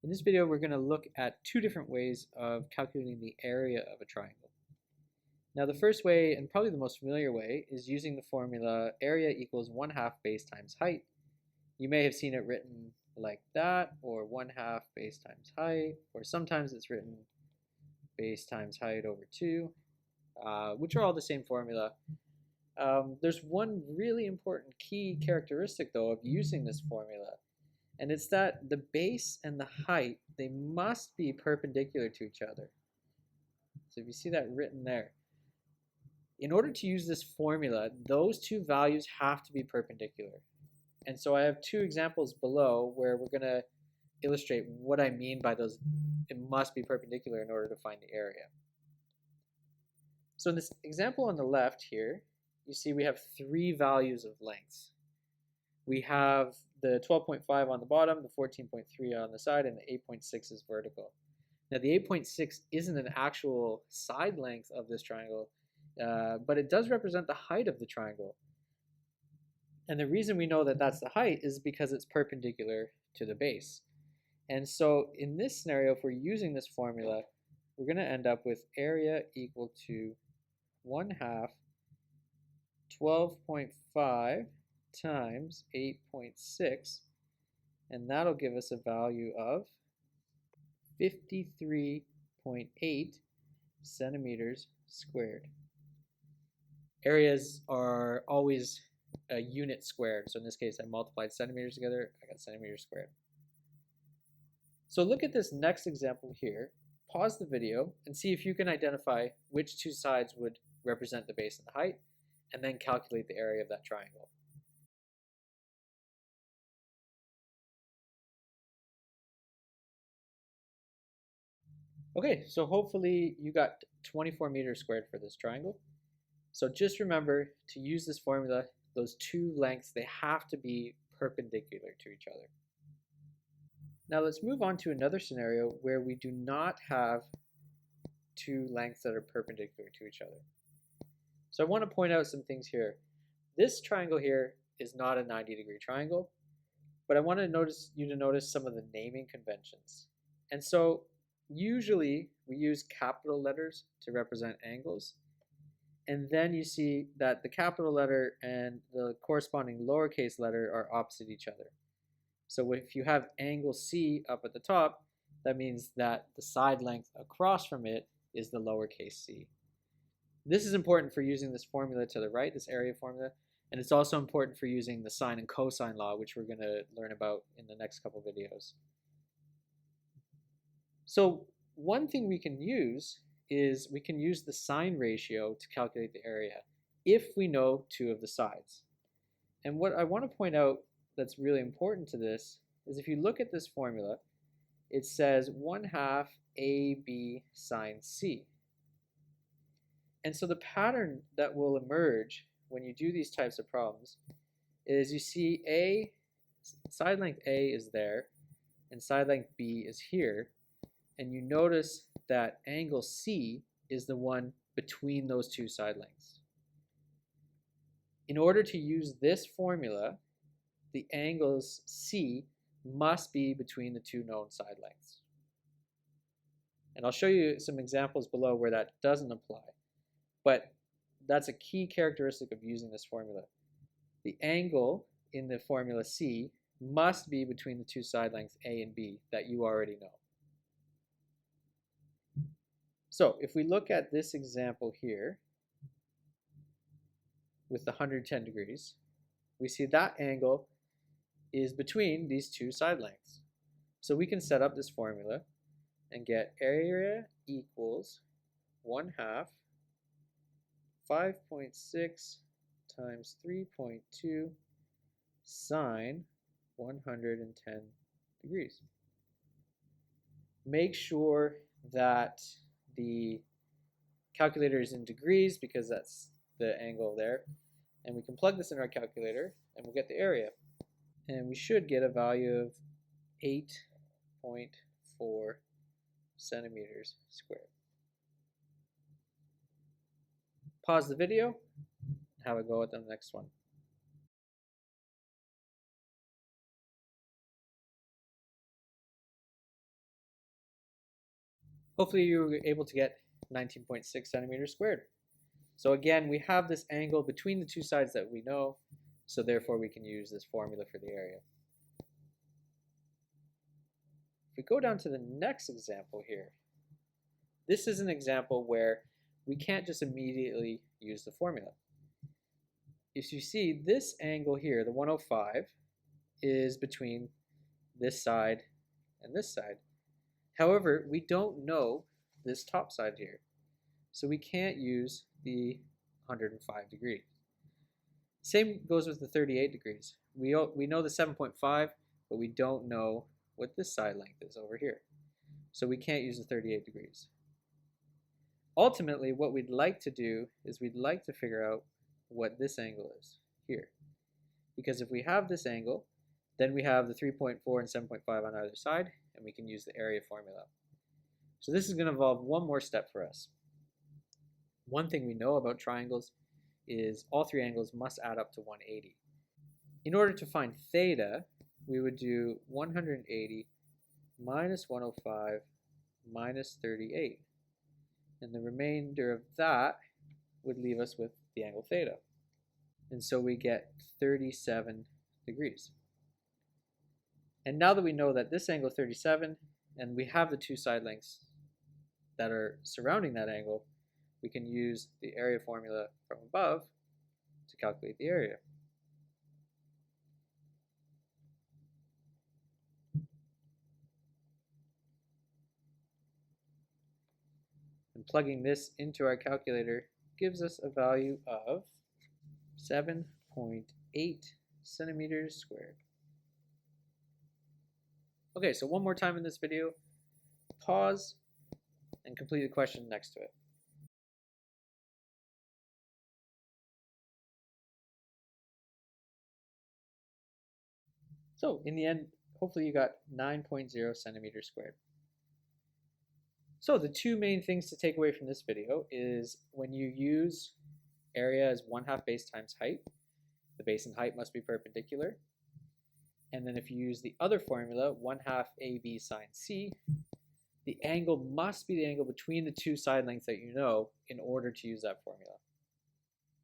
In this video, we're going to look at two different ways of calculating the area of a triangle. Now, the first way, and probably the most familiar way, is using the formula area equals 1/2 base times height. You may have seen it written like that, or 1/2 base times height, or sometimes it's written base times height over 2, which are all the same formula. There's one really important key characteristic, though, of using this formula, and it's that the base and the height, they must be perpendicular to each other. So if you see that written there, in order to use this formula, those two values have to be perpendicular. And so I have two examples below where we're going to illustrate what I mean by those. It must be perpendicular in order to find the area. So in this example on the left here, you see we have three values of lengths. We have the 12.5 on the bottom, the 14.3 on the side, and the 8.6 is vertical. Now the 8.6 isn't an actual side length of this triangle, but it does represent the height of the triangle. And the reason we know that that's the height is because it's perpendicular to the base. And so in this scenario, if we're using this formula, we're going to end up with area equal to 1/2 12.5 times 8.6, and that'll give us a value of 53.8 centimeters squared. Areas are always a unit squared, so in this case I multiplied centimeters together, I got centimeters squared. So look at this next example here, pause the video and see if you can identify which two sides would represent the base and the height, and then calculate the area of that triangle. Okay, so hopefully you got 24 meters squared for this triangle. So just remember to use this formula, those two lengths, they have to be perpendicular to each other. Now let's move on to another scenario where we do not have two lengths that are perpendicular to each other. So I want to point out some things here. This triangle here is not a 90-degree triangle, but I want you to notice some of the naming conventions. And so usually we use capital letters to represent angles, and then you see that the capital letter and the corresponding lowercase letter are opposite each other. So if you have angle C up at the top, that means that the side length across from it is the lowercase c. This is important for using this formula to the right, this area formula, and it's also important for using the sine and cosine law, which we're going to learn about in the next couple videos. So one thing we can use is we can use the sine ratio to calculate the area if we know two of the sides. And what I want to point out that's really important to this is if you look at this formula, it says 1/2 AB sine C. And so the pattern that will emerge when you do these types of problems is you see side length A is there, and side length B is here, and you notice that angle C is the one between those two side lengths. In order to use this formula, the angles C must be between the two known side lengths. And I'll show you some examples below where that doesn't apply. But that's a key characteristic of using this formula. The angle in the formula C must be between the two side lengths A and B that you already know. So if we look at this example here with the 110 degrees, we see that angle is between these two side lengths. So we can set up this formula and get area equals 1/2 5.6 times 3.2 sine 110 degrees. Make sure that the calculator is in degrees because that's the angle there. And we can plug this in our calculator and we'll get the area. And we should get a value of 8.4 centimeters squared. Pause the video and have a go at the next one. hopefully you were able to get 19.6 centimeters squared. So again, we have this angle between the two sides that we know, so therefore we can use this formula for the area. If we go down to the next example here, this is an example where we can't just immediately use the formula. If you see this angle here, the 105, is between this side and this side. However, we don't know this top side here, so we can't use the 105 degrees. Same goes with the 38 degrees. We know the 7.5, but we don't know what this side length is over here. So we can't use the 38 degrees. Ultimately, what we'd like to do is we'd like to figure out what this angle is here. Because if we have this angle, then we have the 3.4 and 7.5 on either side, and we can use the area formula. So this is going to involve one more step for us. One thing we know about triangles is all three angles must add up to 180. In order to find theta, we would do 180 minus 105 minus 38. And the remainder of that would leave us with the angle theta. And so we get 37 degrees. And now that we know that this angle is 37, and we have the two side lengths that are surrounding that angle, we can use the area formula from above to calculate the area. And plugging this into our calculator gives us a value of 7.8 centimeters squared. Okay, so one more time in this video, pause and complete the question next to it. So in the end, hopefully you got 9.0 centimeters squared. So the two main things to take away from this video is when you use area as 1/2 base times height, the base and height must be perpendicular. And then if you use the other formula, 1/2 AB sine C, the angle must be the angle between the two side lengths that you know in order to use that formula.